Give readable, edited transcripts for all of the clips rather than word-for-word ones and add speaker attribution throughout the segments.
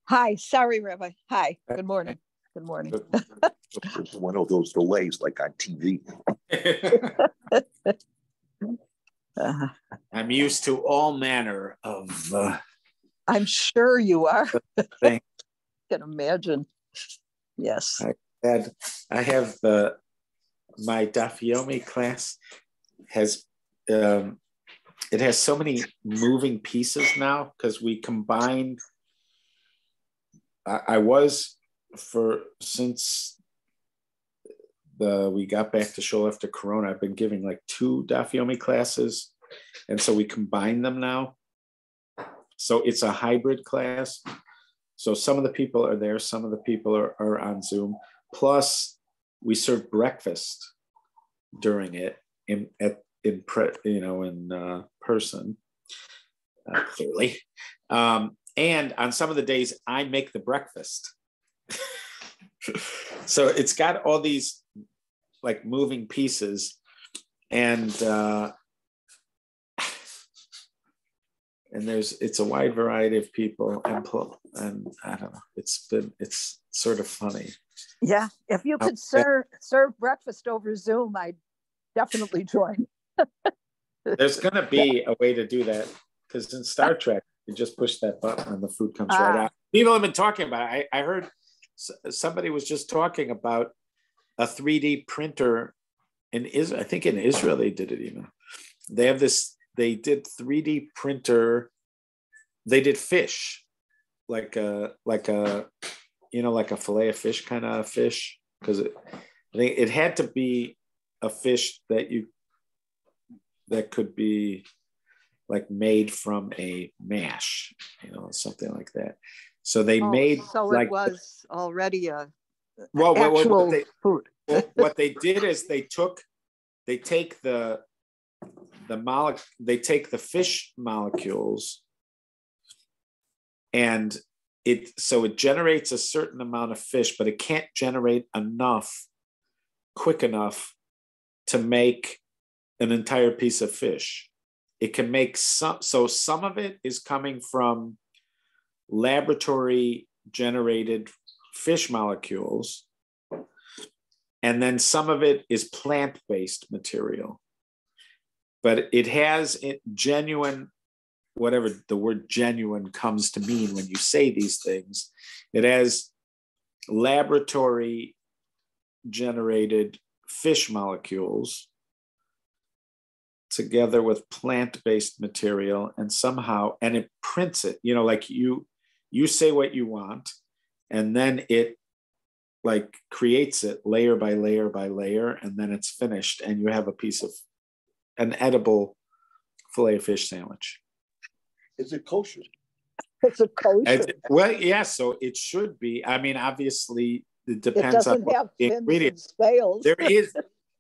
Speaker 1: Hi, sorry, Rabbi. Hi, good morning. Good morning.
Speaker 2: It's one of those delays like on TV.
Speaker 3: I'm used to all manner of
Speaker 1: I'm sure you are.
Speaker 3: things.
Speaker 1: I can imagine. Yes.
Speaker 3: I have my Daf Yomi class has it has so many moving pieces now because we combined. I was since we got back to shul after Corona. I've been giving like 2 Daf Yomi classes, and so we combine them now. So it's a hybrid class. So some of the people are there, some of the people are on Zoom. Plus, we serve breakfast during it in person, clearly. And on some of the days, I make the breakfast. So it's got all these like moving pieces, and it's a wide variety of people, and I don't know. It's sort of funny.
Speaker 1: Yeah, if you could serve breakfast over Zoom, I'd definitely join.
Speaker 3: There's going to be a way to do that because in Star Trek, you just push that button and the food comes right out. People have been talking about it. I heard somebody was just talking about a 3D printer in Israel. I think in Israel they did it even. They have this. They did 3D printer. They did fish, like a fillet of fish kind of fish, because I think it had to be a fish that could be like made from a mash, something like that. So they made.
Speaker 1: So
Speaker 3: like,
Speaker 1: it was already a
Speaker 3: actual
Speaker 1: food.
Speaker 3: What they did is they take the fish molecules, and it generates a certain amount of fish, but it can't generate quick enough to make an entire piece of fish. It can make some of it is coming from laboratory generated fish molecules, and then some of it is plant-based material. But it has genuine, whatever the word genuine comes to mean when you say these things, it has laboratory generated fish molecules together with plant-based material, and it prints it, like you say what you want, and then it like creates it layer by layer by layer, and then it's finished, and you have a piece of an edible filet of fish sandwich.
Speaker 2: Is it kosher?
Speaker 1: It's a kosher.
Speaker 3: Well, yeah, so it should be. I mean, obviously, it depends on what the ingredients.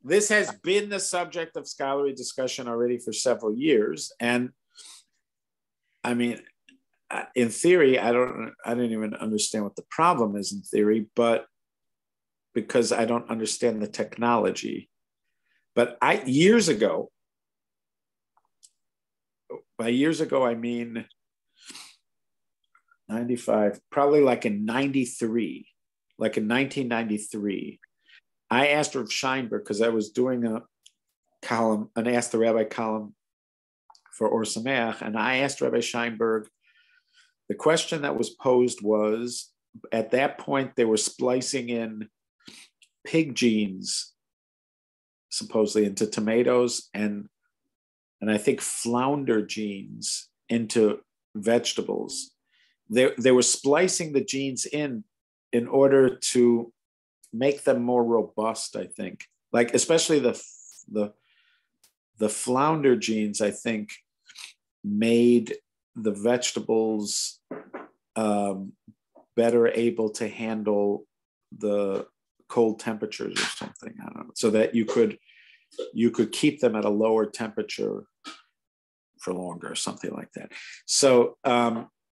Speaker 3: This has been the subject of scholarly discussion already for several years, and I mean, in theory, I didn't even understand what the problem is in theory, but because I don't understand the technology. But years ago, by years ago, I mean 95, probably like in 93, like in 1993, I asked Rav Scheinberg, because I was doing an Ask the Rabbi column for Or Sameach, and I asked Rabbi Scheinberg, the question that was posed was, at that point, they were splicing in pig genes, supposedly into tomatoes, and I think flounder genes into vegetables. They were splicing the genes in order to make them more robust, I think. Like especially the flounder genes, I think, made the vegetables better able to handle the cold temperatures or something. I don't know, so that you could keep them at a lower temperature for longer or something like that. So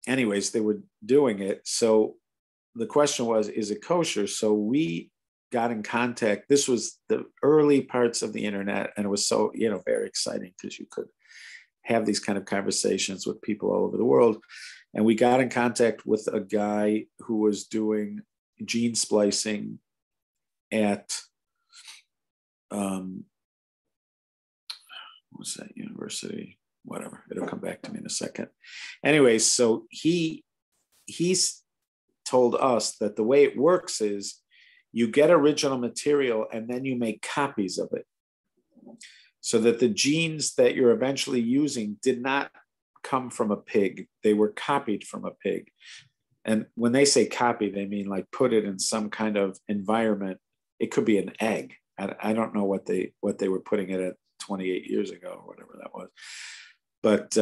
Speaker 3: anyways, they were doing it. So the question was, is it kosher? So we got in contact. This was the early parts of the internet, and it was so, very exciting because you could have these kind of conversations with people all over the world. And we got in contact with a guy who was doing gene splicing at, what's that university? Whatever, it'll come back to me in a second. Anyway, so he's told us that the way it works is you get original material and then you make copies of it, so that the genes that you're eventually using did not come from a pig. They were copied from a pig. And when they say copy, they mean like put it in some kind of environment. It could be an egg. I don't know what they were putting it at 28 years ago or whatever that was. But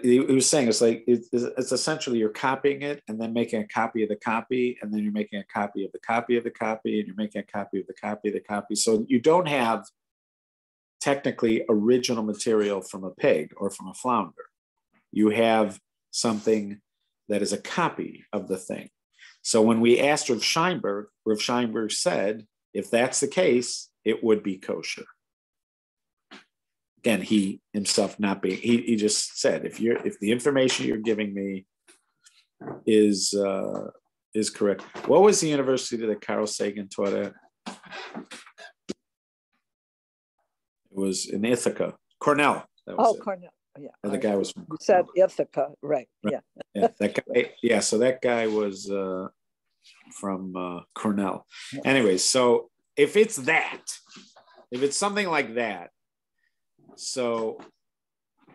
Speaker 3: it was saying it's like it's essentially you're copying it and then making a copy of the copy, and then you're making a copy of the copy of the copy, and you're making a copy of the copy of the copy. So you don't have technically original material from a pig or from a flounder. You have something that is a copy of the thing. So when we asked Rav Scheinberg said, if that's the case, it would be kosher. Again, he himself not being, he just said, if the information you're giving me is correct. What was the university that Carl Sagan taught at? It was in Ithaca, Cornell. That was
Speaker 1: Cornell. Yeah.
Speaker 3: And the guy was from
Speaker 1: You said Ithaca, right? Yeah.
Speaker 3: Yeah, that guy. Yeah, so that guy was from Cornell. Anyway, so if it's something like that, so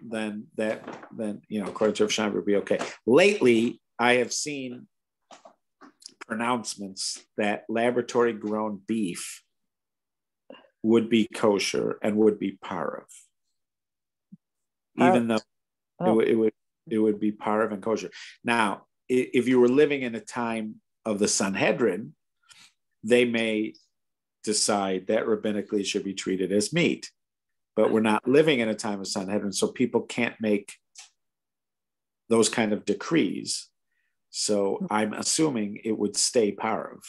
Speaker 3: then according to Rav Scheinberg, would be okay. Lately, I have seen pronouncements that laboratory grown beef would be kosher and would be parav, even though it would be parav and kosher. Now, if you were living in a time of the Sanhedrin, they may decide that rabbinically should be treated as meat. But we're not living in a time of Sanhedrin, so people can't make those kind of decrees. So I'm assuming it would stay parav.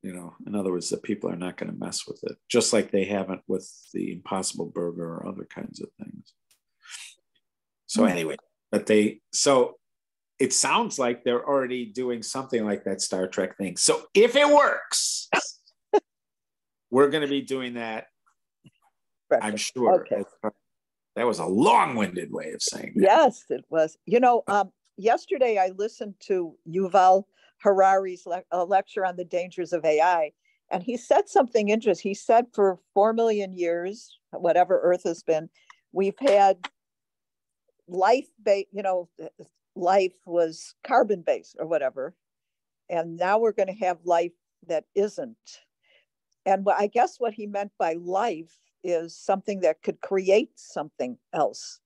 Speaker 3: In other words, that people are not going to mess with it, just like they haven't with the Impossible Burger or other kinds of things. So anyway, so it sounds like they're already doing something like that Star Trek thing. So if it works, we're going to be doing that. I'm sure.
Speaker 1: Okay.
Speaker 3: That was a long-winded way of saying that.
Speaker 1: Yes, it was. Yesterday I listened to Yuval Harari's lecture on the dangers of AI, and he said something interesting. He said for 4 million years, whatever Earth has been, we've had life was carbon-based or whatever, and now we're going to have life that isn't. And I guess what he meant by life is something that could create something else,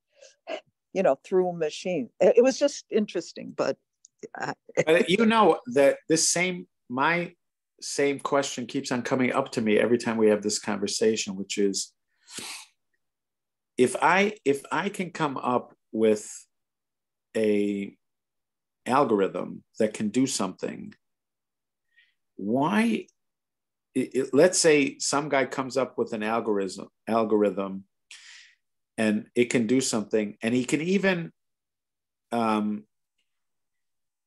Speaker 1: through a machine. It was just interesting, but
Speaker 3: that my same question keeps on coming up to me every time we have this conversation, which is, if I can come up with a algorithm that can do something, why? Let's say some guy comes up with an algorithm and it can do something, and he can even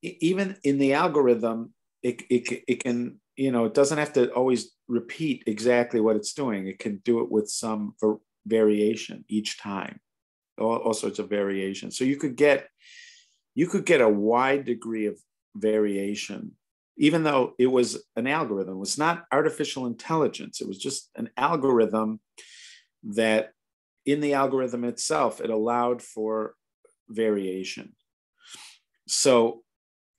Speaker 3: in the algorithm, it can, it doesn't have to always repeat exactly what it's doing. It can do it with some variation each time, all sorts of variation. So you could get a wide degree of variation, even though it was an algorithm. It was not artificial intelligence. It was just an algorithm that in the algorithm itself, it allowed for variation. So,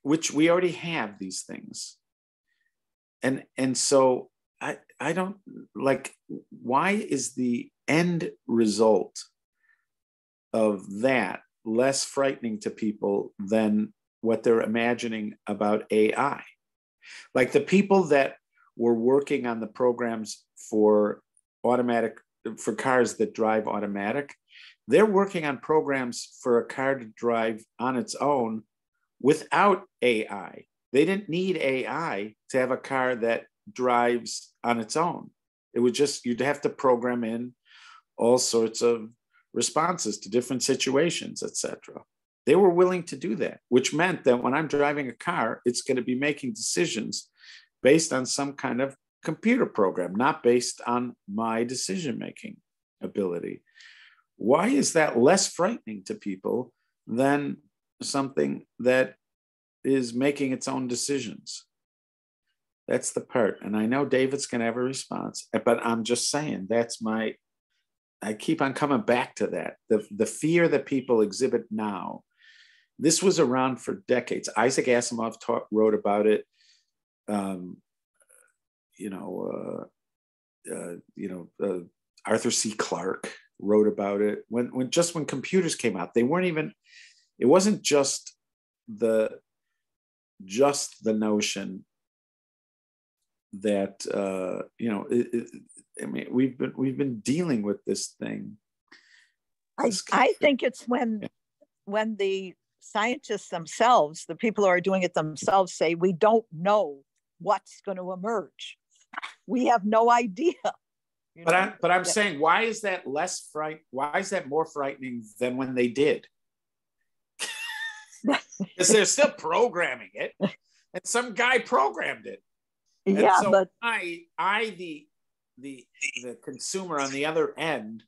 Speaker 3: which we already have these things. And so I don't like, why is the end result of that less frightening to people than what they're imagining about AI? Like the people that were working on the programs for cars that drive automatic, they're working on programs for a car to drive on its own without AI. They didn't need AI to have a car that drives on its own. It would just, you'd have to program in all sorts of responses to different situations, etc. They were willing to do that, which meant that when I'm driving a car, it's going to be making decisions based on some kind of computer program, not based on my decision-making ability. Why is that less frightening to people than something that is making its own decisions? That's the part. And I know David's going to have a response, but I'm just saying I keep on coming back to that. The fear that people exhibit now, this was around for decades. Isaac Asimov wrote about it. Arthur C. Clarke wrote about it when computers came out. They weren't even. It wasn't just the notion that I mean, we've been dealing with this thing.
Speaker 1: I think it's when the scientists themselves, the people who are doing it themselves, say we don't know what's going to emerge. We have no idea.
Speaker 3: But I'm saying, why is that less fright? Why is that more frightening than when they did? Because they're still programming it, and some guy programmed it. And
Speaker 1: yeah,
Speaker 3: so
Speaker 1: but
Speaker 3: the consumer on the other end,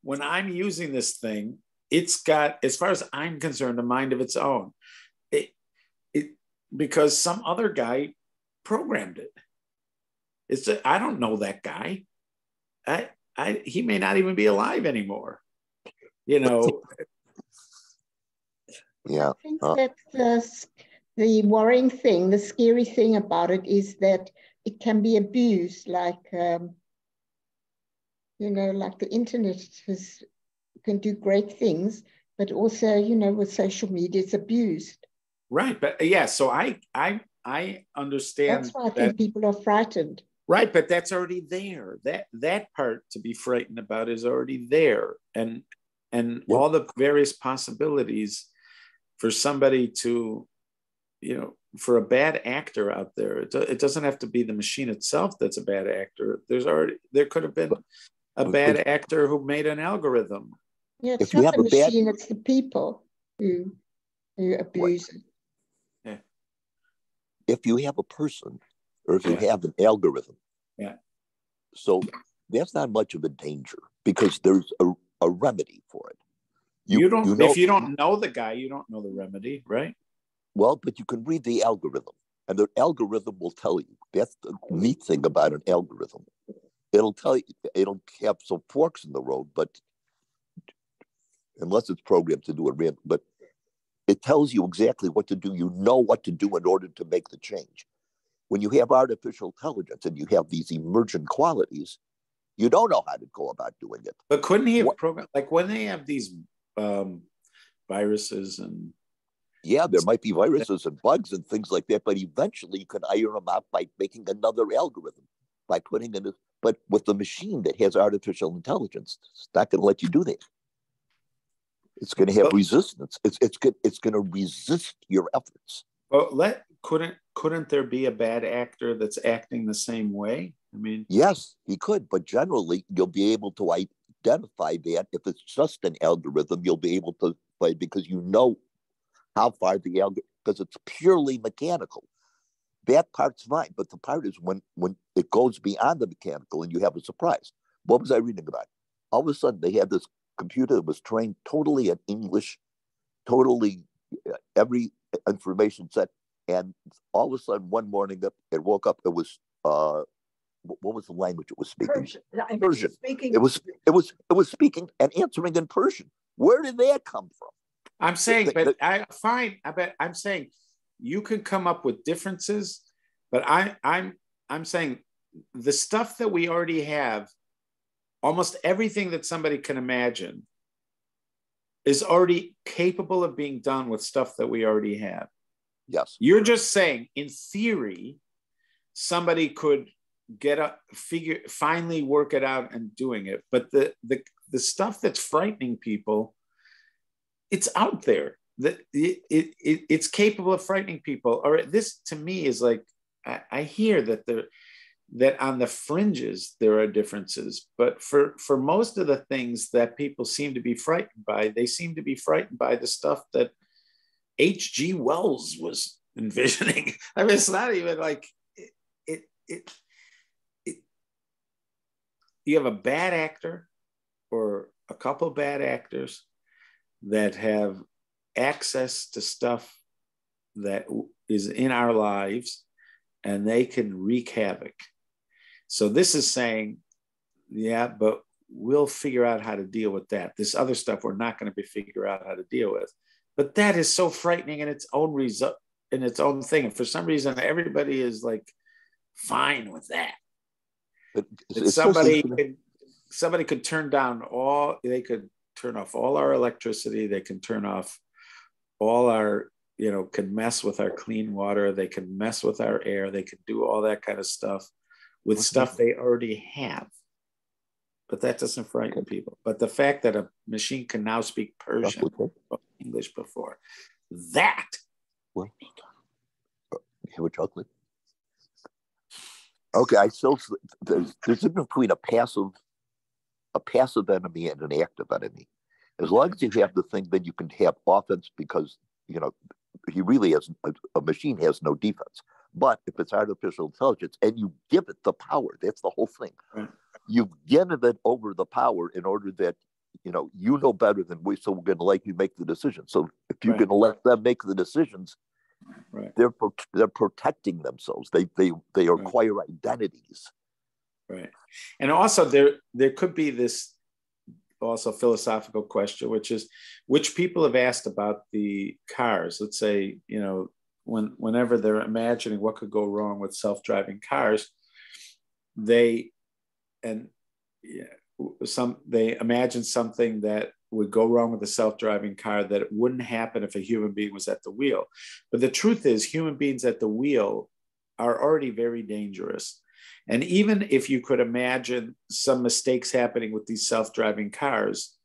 Speaker 3: when I'm using this thing, it's got, as far as I'm concerned, a mind of its own. Because some other guy programmed it. I don't know that guy. He may not even be alive anymore.
Speaker 2: Yeah.
Speaker 4: I think that the worrying thing, the scary thing about it is that it can be abused, like like the internet can do great things, but also, with social media, it's abused.
Speaker 3: Right, but yeah, so I understand.
Speaker 4: That's why I think people are frightened.
Speaker 3: Right, but that's already there. That part to be frightened about is already there, and all the various possibilities for somebody to, for a bad actor out there. It doesn't have to be the machine itself that's a bad actor. There could have been a bad actor who made an algorithm.
Speaker 4: Yeah, it's not the machine; it's the people who abuse it.
Speaker 3: Yeah.
Speaker 2: If you have a person, or if you have an algorithm, so that's not much of a danger because there's a remedy for it.
Speaker 3: If you don't know the guy, you don't know the remedy, right?
Speaker 2: Well, but you can read the algorithm, and the algorithm will tell you. That's the neat thing about an algorithm. It'll tell you, it'll have some forks in the road, but unless it's programmed to do it random, but it tells you exactly what to do. You know what to do in order to make the change. When you have artificial intelligence and you have these emergent qualities, you don't know how to go about doing it.
Speaker 3: But couldn't he have programmed, like when they have these viruses and...
Speaker 2: Yeah, there might be viruses and bugs and things like that, but eventually you can iron them out by making another algorithm, by putting in but with the machine that has artificial intelligence, it's not going to let you do that. It's going to have resistance. It's going to resist your efforts.
Speaker 3: Well, couldn't there be a bad actor that's acting the same way? I mean,
Speaker 2: yes, he could, but generally you'll be able to identify that. If it's just an algorithm, you'll be able to play because you know how far the algorithm, because it's purely mechanical. That part's fine, but the part is when it goes beyond the mechanical and you have a surprise. What was I reading about? All of a sudden, they had this computer that was trained totally in English, totally every information set, and all of a sudden, one morning, it woke up. It was what was the language it was speaking? Persian. It was speaking and answering in Persian. Where did that come from?
Speaker 3: I'm saying, I'm saying you can come up with differences, but I'm saying the stuff that we already have, almost everything that somebody can imagine is already capable of being done with stuff that we already have.
Speaker 2: Yes.
Speaker 3: You're just saying, in theory, somebody could finally work it out and doing it. But the stuff that's frightening people, it's out there. It's capable of frightening people. Or this to me is like, I hear that that on the fringes there are differences, but for most of the things that people seem to be frightened by, they seem to be frightened by the stuff that H.G. Wells was envisioning. I mean, it's not even like you have a bad actor or a couple of bad actors that have access to stuff that is in our lives, and they can wreak havoc. So this is saying, yeah, but we'll figure out how to deal with that. This other stuff we're not going to figure out how to deal with. But that is so frightening in its own result, in its own thing. And for some reason, everybody is like fine with that. Somebody could turn down they could turn off all our electricity. They can turn off all our, can mess with our clean water. They can mess with our air. They can do all that kind of stuff with stuff they already have. But that doesn't frighten people. But the fact that a machine can now speak Persian or English before, that.
Speaker 2: What? Have a chocolate? Okay, there's a difference between a passive enemy and an active enemy. As long as you have the thing, then you can have offense because, he really has, a machine has no defense. But if it's artificial intelligence and you give it the power, that's the whole thing. Right. You've given it over the power in order that, you know better than we, so we're going to let you make the decision. So if you're going to let them make the decisions, they're protecting themselves. They acquire identities.
Speaker 3: Right. And also there could be this also philosophical question, which is, which people have asked about the cars. Let's say, whenever they're imagining what could go wrong with self-driving cars, they imagine something that would go wrong with a self-driving car that it wouldn't happen if a human being was at the wheel. But the truth is, human beings at the wheel are already very dangerous. And even if you could imagine some mistakes happening with these self-driving cars,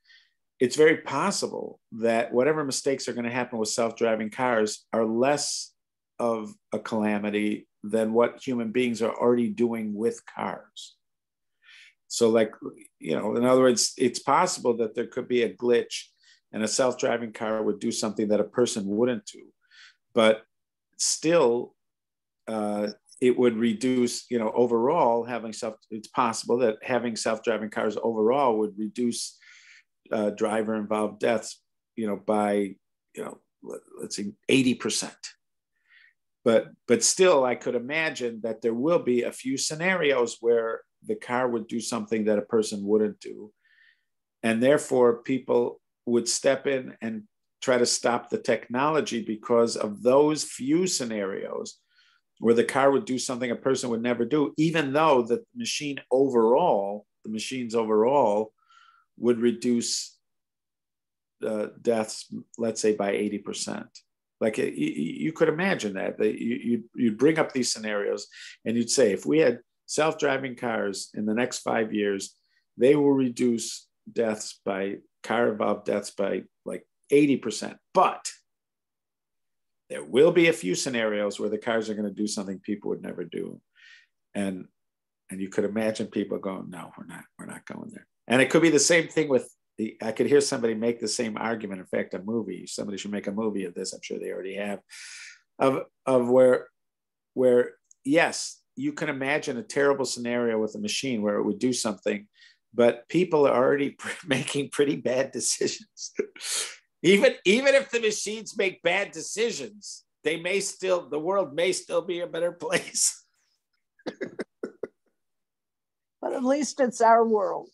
Speaker 3: it's very possible that whatever mistakes are going to happen with self-driving cars are less of a calamity than what human beings are already doing with cars. So in other words, it's possible that there could be a glitch and a self-driving car would do something that a person wouldn't do. But still, it would reduce, overall it's possible that having self-driving cars overall would reduce driver-involved deaths, by, let's say 80%. But still, I could imagine that there will be a few scenarios where the car would do something that a person wouldn't do. And therefore, people would step in and try to stop the technology because of those few scenarios where the car would do something a person would never do, even though the machines overall would reduce deaths, let's say by 80%. You could imagine that you'd bring up these scenarios and you'd say, if we had self-driving cars in the next 5 years, they will reduce car-involved deaths by like 80%. But there will be a few scenarios where the cars are going to do something people would never do. And you could imagine people going, no, we're not going there. And it could be the same thing with I could hear somebody make the same argument. In fact, somebody should make a movie of this. I'm sure they already have, of where yes, you can imagine a terrible scenario with a machine where it would do something, but people are already making pretty bad decisions. Even if the machines make bad decisions, the world may still be a better place.
Speaker 1: But at least it's our world.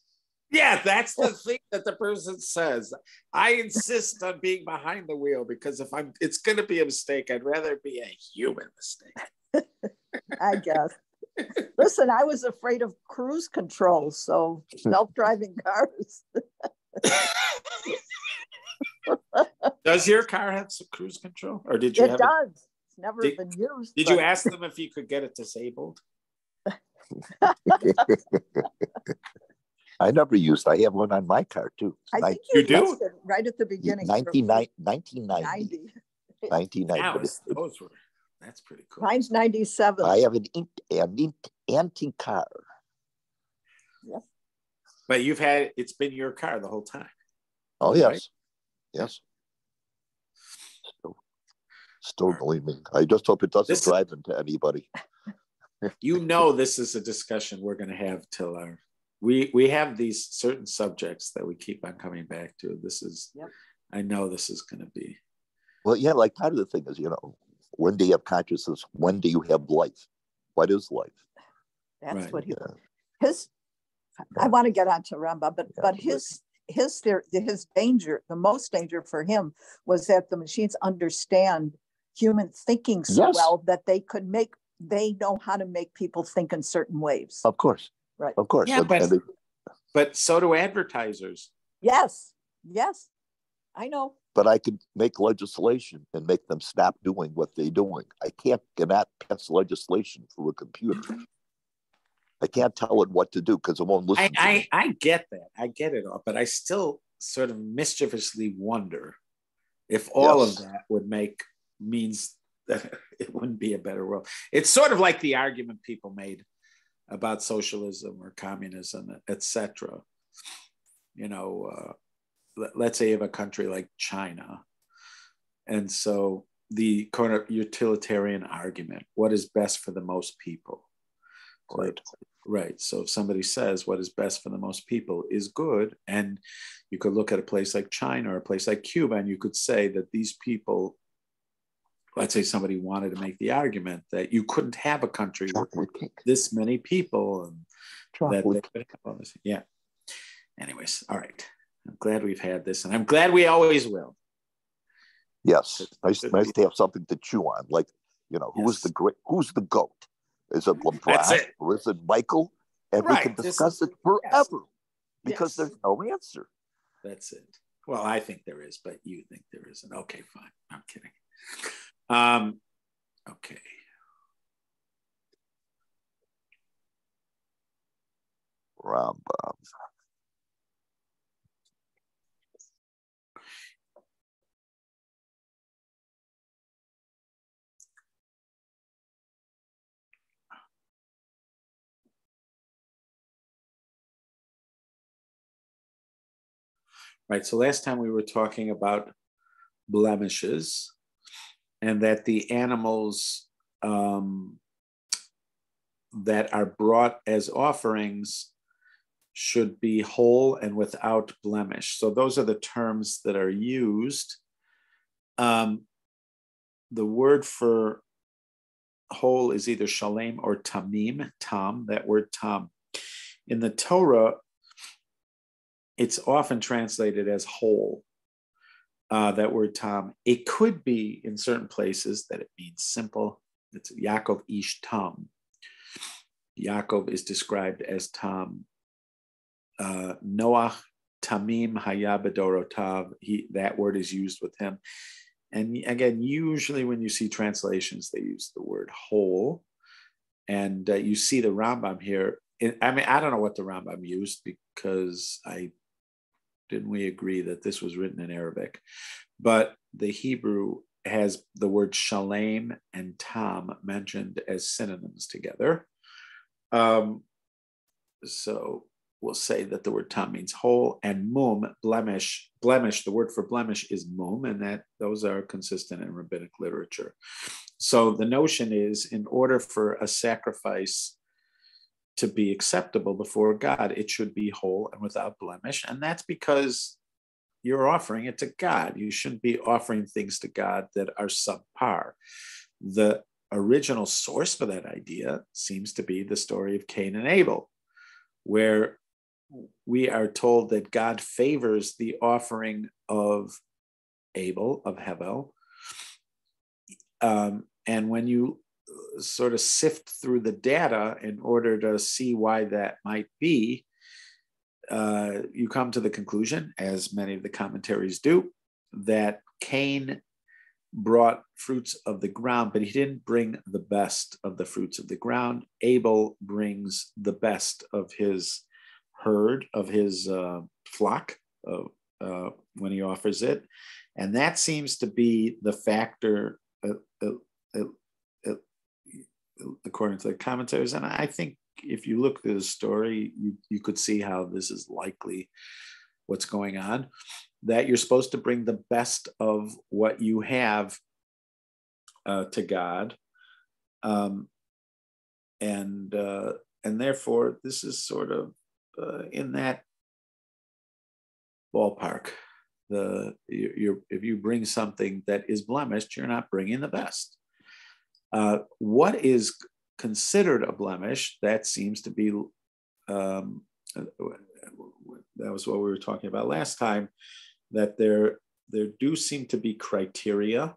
Speaker 3: Yeah, that's the thing that the person says. I insist on being behind the wheel because it's going to be a mistake. I'd rather be a human mistake.
Speaker 1: I guess. Listen, I was afraid of cruise control, so self-driving cars.
Speaker 3: Does your car have some cruise control, or did you?
Speaker 1: It does. It's never been used.
Speaker 3: Did you ask them if you could get it disabled?
Speaker 2: I never used. I have one on my car too.
Speaker 1: I think you do right at the beginning.
Speaker 2: 1990.
Speaker 3: That's pretty cool.
Speaker 1: Mine's 97.
Speaker 2: I have an antique car.
Speaker 1: Yes.
Speaker 3: But it's been your car the whole time.
Speaker 2: Oh, yes.
Speaker 3: Right?
Speaker 2: Yes. Still gleaming. I just hope it doesn't drive into anybody.
Speaker 3: This is a discussion we're going to have till we have these certain subjects that we keep on coming back to. I know this is going to be.
Speaker 2: Well, yeah, like part of the thing is, when do you have consciousness? When do you have life? What is life?
Speaker 1: That's
Speaker 3: right.
Speaker 1: what I want to get on to Rambam, but his danger, the most danger for him was that the machines understand human thinking so well that they know how to make people think in certain ways.
Speaker 2: Of course.
Speaker 1: Right.
Speaker 2: Of course.
Speaker 3: Yeah, but so do advertisers.
Speaker 1: Yes. I know.
Speaker 2: But I could make legislation and make them stop doing what they're doing. I cannot pass legislation for a computer. I can't tell it what to do because it won't listen to me.
Speaker 3: I get that. I get it all. But I still sort of mischievously wonder if all of that means that it wouldn't be a better world. It's sort of like the argument people made about socialism or communism, etc. Let's say you have a country like China. And so the kind of utilitarian argument, what is best for the most people? Right. So if somebody says what is best for the most people is good, and you could look at a place like China or a place like Cuba, and you could say that these people, let's say somebody wanted to make the argument that you couldn't have a country with this many people and that they could have all this. Yeah. Anyways, all right. I'm glad we've had this, and I'm glad we always will.
Speaker 2: Yes, nice to have something to chew on. Like, who's the GOAT? Is it LeBron or is it Michael? And we can discuss it forever because there's no answer.
Speaker 3: That's it. Well, I think there is, but you think there isn't. Okay, fine. I'm kidding. Okay.
Speaker 2: Rambam.
Speaker 3: Right. So last time we were talking about blemishes and that the animals that are brought as offerings should be whole and without blemish. So those are the terms that are used. The word for whole is either shalem or tamim, tam, that word tam. In the Torah, it's often translated as whole, that word tam. It could be in certain places that it means simple. It's Yaakov ish tam. Yaakov is described as tam. Noach tamim haya bedorotav. That word is used with him. And again, usually when you see translations, they use the word whole. And you see the Rambam here. I don't know what the Rambam used because didn't we agree that this was written in Arabic? But the Hebrew has the word shalem and tam mentioned as synonyms together. So we'll say that the word tam means whole, and mum, blemish. The word for blemish is mum, and those are consistent in rabbinic literature. So the notion is, in order for a sacrifice to be acceptable before God, it should be whole and without blemish. And that's because you're offering it to God. You shouldn't be offering things to God that are subpar. The original source for that idea seems to be the story of Cain and Abel, where we are told that God favors the offering of Abel, of Hevel. And when you sort of sift through the data in order to see why that might be, you come to the conclusion, as many of the commentaries do, that Cain brought fruits of the ground, but he didn't bring the best of the fruits of the ground. Abel brings the best of his herd, of his flock, when he offers it. And that seems to be the factor according to the commentators. And I think if you look at the story, you could see how this is likely what's going on, that you're supposed to bring the best of what you have to God. And therefore, this is sort of in that ballpark. If you bring something that is blemished, you're not bringing the best. What is considered a blemish, that seems to be, that was what we were talking about last time, that there do seem to be criteria.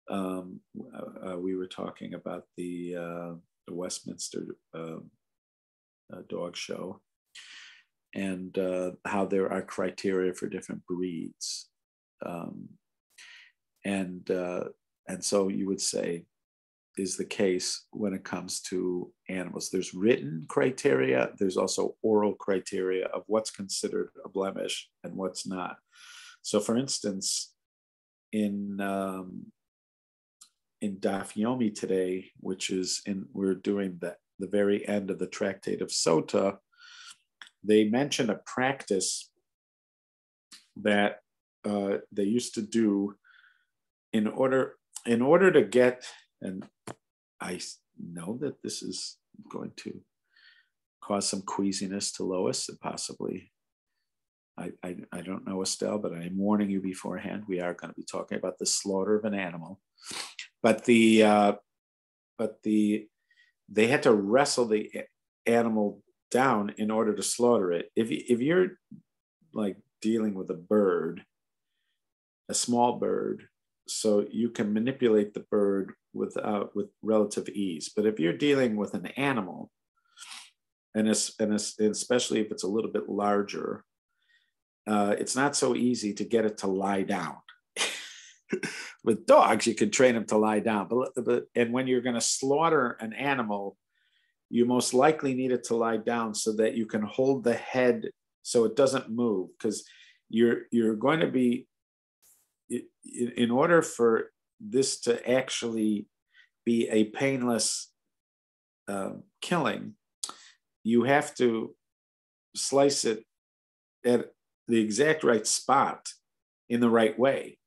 Speaker 3: We were talking about the Westminster dog show, and how there are criteria for different breeds. And so you would say is the case when it comes to animals. There's written criteria, there's also oral criteria of what's considered a blemish and what's not. So for instance, in Daf Yomi today, which is we're doing the very end of the Tractate of Sota, they mention a practice that they used to do in order to get, and I know that this is going to cause some queasiness to Lois, and possibly, I don't know, Estelle, but I'm warning you beforehand, we are going to be talking about the slaughter of an animal. But they had to wrestle the animal down in order to slaughter it. If you're like dealing with a bird, a small bird, so you can manipulate the bird with relative ease. But if you're dealing with an animal, and especially if it's a little bit larger, it's not so easy to get it to lie down. With dogs, you can train them to lie down. And when you're going to slaughter an animal, you most likely need it to lie down so that you can hold the head so it doesn't move, because you're going to be, in order for this to actually be a painless killing, you have to slice it at the exact right spot in the right way.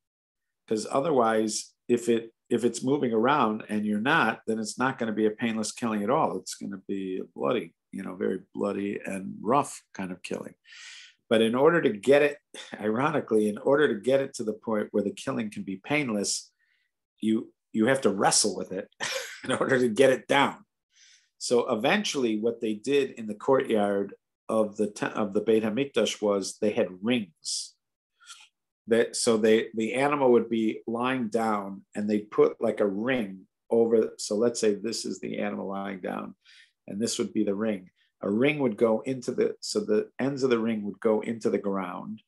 Speaker 3: Because otherwise, if it's moving around and you're not, then it's not going to be a painless killing at all. It's going to be a bloody, very bloody and rough kind of killing. But in order to get it, ironically, in order to get it to the point where the killing can be painless, you have to wrestle with it in order to get it down. So eventually, what they did in the courtyard of the Beit HaMikdash was they had rings. The animal would be lying down, and they'd put like a ring over. So let's say this is the animal lying down, and this would be the ring. A ring would go so the ends of the ring would go into the ground,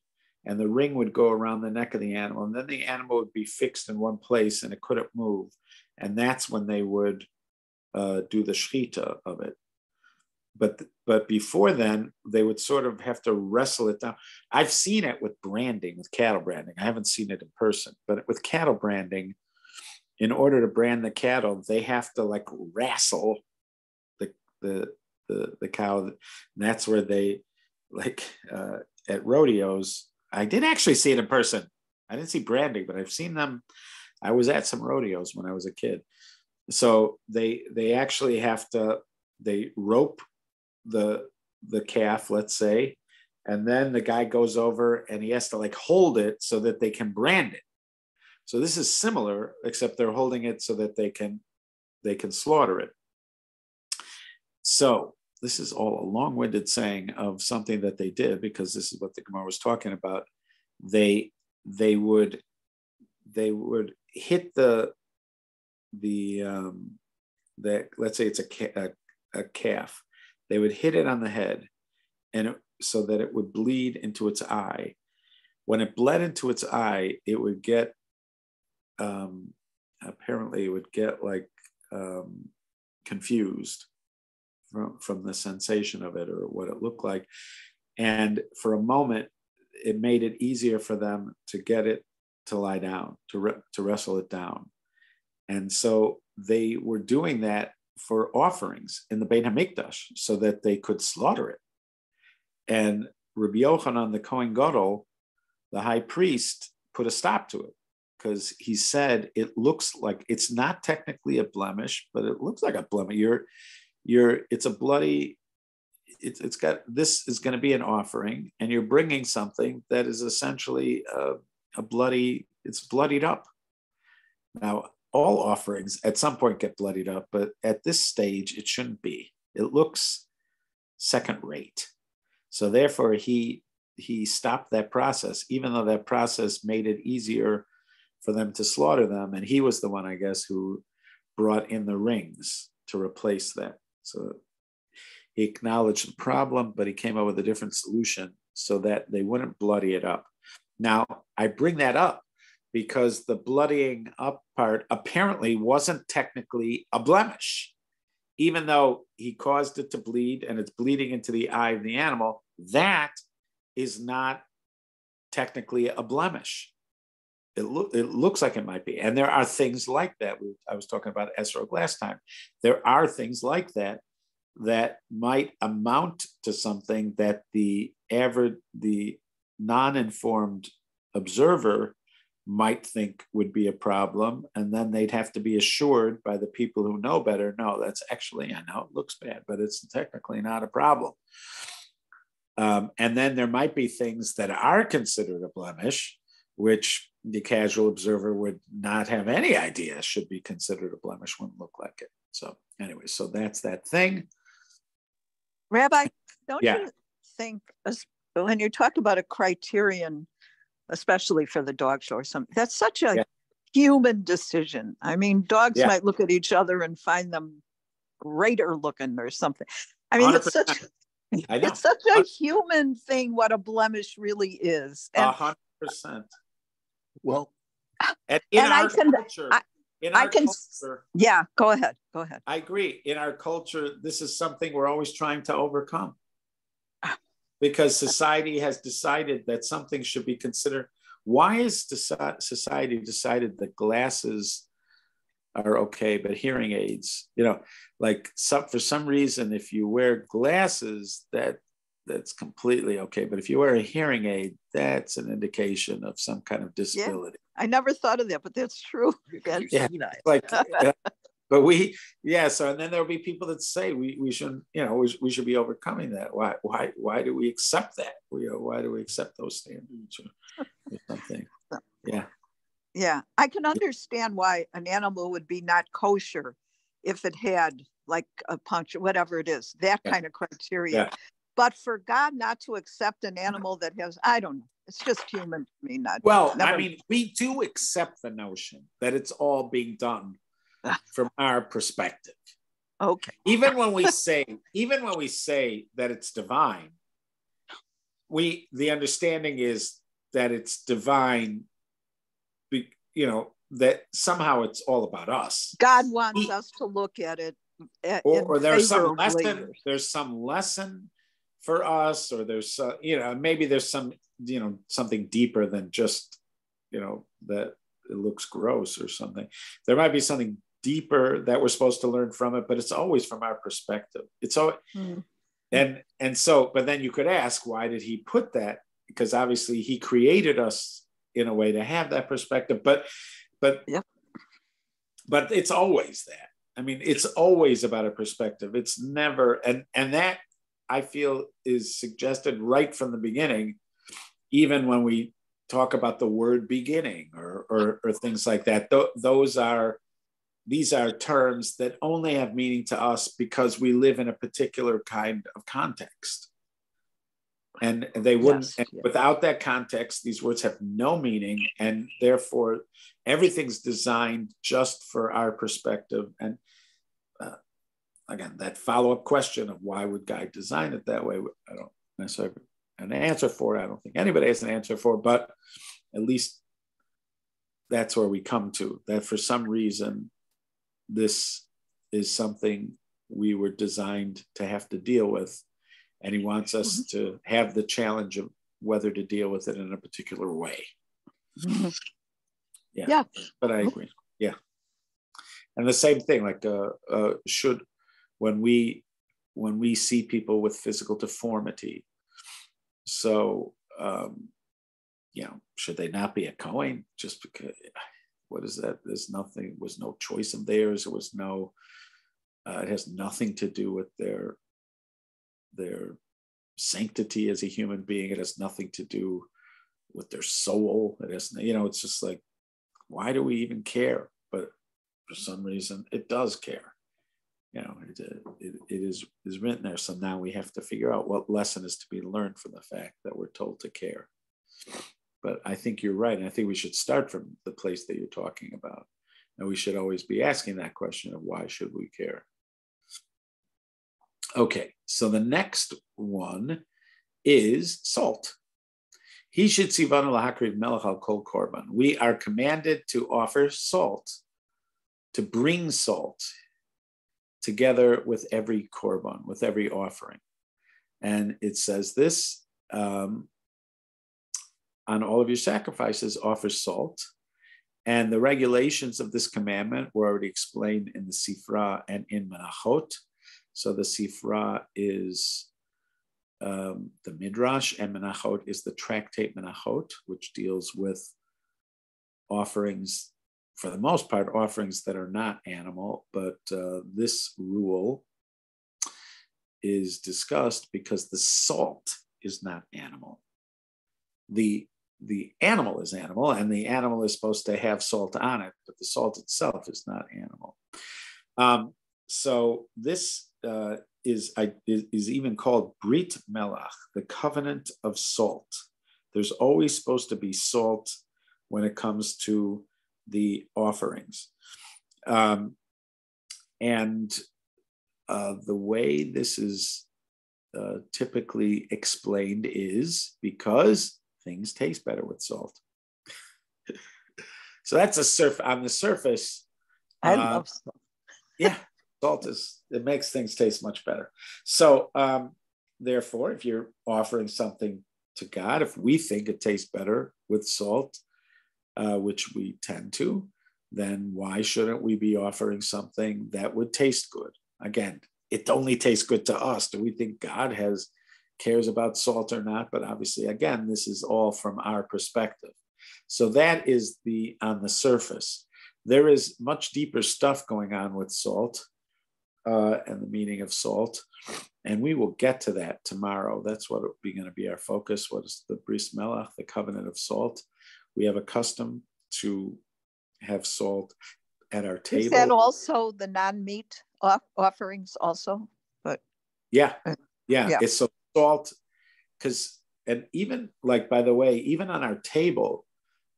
Speaker 3: and the ring would go around the neck of the animal, and then the animal would be fixed in one place and it couldn't move. And that's when they would do the shechita of it. But before then, they would sort of have to wrestle it down. I've seen it with branding, with cattle branding. I haven't seen it in person, but with cattle branding, in order to brand the cattle, they have to like wrestle the cow. And that's where they at rodeos. I did actually see it in person. I didn't see branding, but I've seen them. I was at some rodeos when I was a kid. So they actually they rope the calf, let's say, and then the guy goes over and he has to like hold it so that they can brand it. So this is similar, except they're holding it so that they can slaughter it. So this is all a long-winded saying of something that they did, because this is what the Gemara was talking about. They would hit the let's say it's a calf. They would hit it on the head, and so that it would bleed into its eye. When it bled into its eye, it would get apparently it would get like confused from the sensation of it or what it looked like. And for a moment, it made it easier for them to get it to lie down, to wrestle it down. And so they were doing that for offerings in the Beit HaMikdash so that they could slaughter it. And Rabbi Yochanan, the Kohen Gadol, the high priest, put a stop to it because he said it looks like it's not technically a blemish, but it looks like a blemish. It's a bloody. It's got, this is going to be an offering, and you're bringing something that is essentially a bloody. It's bloodied up. Now, all offerings at some point get bloodied up, but at this stage, it shouldn't be. It looks second rate. So therefore, he stopped that process, even though that process made it easier for them to slaughter them. And he was the one, I guess, who brought in the rings to replace that. So he acknowledged the problem, but he came up with a different solution so that they wouldn't bloody it up. Now, I bring that up because the bloodying up part apparently wasn't technically a blemish. Even though he caused it to bleed and it's bleeding into the eye of the animal, that is not technically a blemish. It looks like it might be. And there are things like that. I was talking about esrog last time. There are things like that that might amount to something that the non-informed observer might think would be a problem, and then they'd have to be assured by the people who know better, no, that's actually, I know it looks bad, but it's technically not a problem. And then there might be things that are considered a blemish, which the casual observer would not have any idea should be considered a blemish, wouldn't look like it. So anyway, so that's that thing.
Speaker 1: Rabbi, don't you think when you talk about a criterion, especially for the dog show or something, that's such a human decision. I mean, dogs might look at each other and find them greater looking or something. I mean, 100%. It's such a human thing what a blemish really is.
Speaker 3: 100%.
Speaker 2: Well,
Speaker 3: in our culture,
Speaker 1: go ahead.
Speaker 3: I agree. In our culture, this is something we're always trying to overcome. Because society has decided that something should be considered. Why is society decided that glasses are okay, but hearing aids, for some reason, if you wear glasses, that's completely okay. But if you wear a hearing aid, that's an indication of some kind of disability.
Speaker 1: Yeah, I never thought of that, but that's true.
Speaker 3: But so and then there'll be people that say we shouldn't, we should be overcoming that. Why do we accept that? Why do we accept those standards or something?
Speaker 1: Yeah, I can understand why an animal would be not kosher if it had like a puncture, whatever it is, that kind of criteria. Yeah. But for God not to accept an animal that has, I don't know, it's just human to me.
Speaker 3: I mean, we do accept the notion that it's all being done from our perspective.
Speaker 1: Okay.
Speaker 3: Even when we say that it's divine, the understanding is that it's divine, that somehow it's all about us.
Speaker 1: God wants us to look at it.
Speaker 3: Or there's some lesson. There's some lesson for us, or there's maybe there's some something deeper than just that it looks gross or something. There might be something deeper that we're supposed to learn from it, but it's always from our perspective. It's always, and so, but then you could ask, why did he put that? Because obviously he created us in a way to have that perspective, but it's always that. I mean, it's always about a perspective. It's never, and that I feel is suggested right from the beginning, even when we talk about the word beginning or things like that. These are terms that only have meaning to us because we live in a particular kind of context. And they wouldn't, without that context, these words have no meaning. And therefore, everything's designed just for our perspective. And again, that follow-up question of why would God design it that way, I don't necessarily have an answer for it. I don't think anybody has an answer for it, but at least that's where we come to, that for some reason, this is something we were designed to have to deal with. And he wants us to have the challenge of whether to deal with it in a particular way. Yeah. But I agree. Yeah. And the same thing, like should when we see people with physical deformity, so should they not be a Kohen just because? What is that? There's nothing. Was no choice of theirs. It was no. It has nothing to do with their sanctity as a human being. It has nothing to do with their soul. It has, it's just like, why do we even care? But for some reason, it does care. It is written there. So now we have to figure out what lesson is to be learned from the fact that we're told to care. But I think you're right. And I think we should start from the place that you're talking about. And we should always be asking that question of why should we care? Okay, so the next one is salt. We are commanded to offer salt, to bring salt together with every korban, with every offering. And it says this, on all of your sacrifices, offer salt. And the regulations of this commandment were already explained in the Sifra and in Menachot. So the Sifra is the Midrash, and Menachot is the tractate Menachot, which deals with offerings, for the most part, offerings that are not animal. But this rule is discussed because the salt is not animal. The animal is animal, and the animal is supposed to have salt on it, but the salt itself is not animal. So this is even called Brit Melach, the covenant of salt. There's always supposed to be salt when it comes to the offerings. And the way this is typically explained is because things taste better with salt. So that's on the surface.
Speaker 1: I love salt.
Speaker 3: Yeah, salt it makes things taste much better. So therefore, if you're offering something to God, if we think it tastes better with salt, which we tend to, then why shouldn't we be offering something that would taste good? Again, it only tastes good to us. Do we think God cares about salt or not? But obviously, again, this is all from our perspective. So that is on the surface. There is much deeper stuff going on with salt and the meaning of salt. And we will get to that tomorrow. That's what will be going to be our focus. What is the Bris Melach, the covenant of salt? We have a custom to have salt at our table.
Speaker 1: Is that also the non-meat offerings also? But
Speaker 3: yeah. It's so salt, and even like, by the way, even on our table,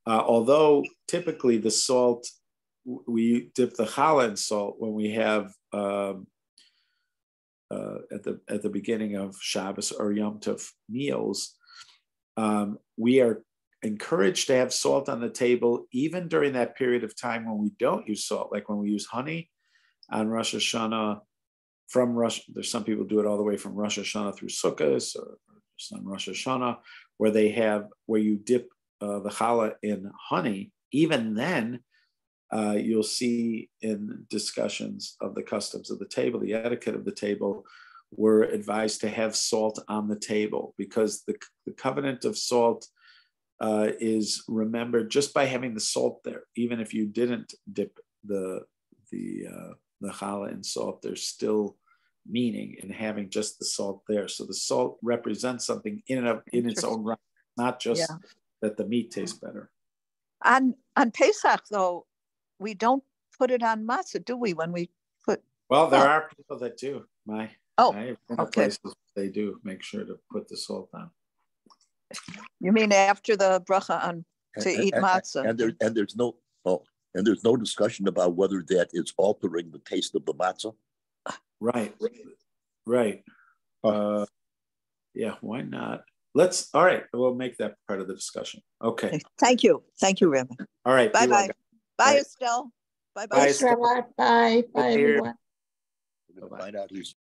Speaker 3: although typically the salt, we dip the challah in salt when we have at the beginning of Shabbos or Yom Tov meals. We are encouraged to have salt on the table even during that period of time when we don't use salt, like when we use honey on Rosh Hashanah. There's some people do it all the way from Rosh Hashanah through Sukkot, or on Rosh Hashanah, where you dip the challah in honey. Even then, you'll see in discussions of the customs of the table, the etiquette of the table, we're advised to have salt on the table because the covenant of salt is remembered just by having the salt there. Even if you didn't dip the challah in salt, there's still meaning in having just the salt there. So the salt represents something in its own right, not just that the meat tastes better.
Speaker 1: On Pesach, though, we don't put it on matzah, do we? When we put
Speaker 3: there are people that do.
Speaker 1: Places
Speaker 3: they do make sure to put the salt on.
Speaker 1: You mean after the bracha to eat matzah?
Speaker 2: And there's no discussion about whether that is altering the taste of the matzah.
Speaker 3: Right. Why not? All right, we'll make that part of the discussion. Okay.
Speaker 1: Thank you, Rambam.
Speaker 3: All right.
Speaker 1: Bye. Bye, Estelle. Bye,
Speaker 4: Bye, everyone.
Speaker 2: We're going to find out who's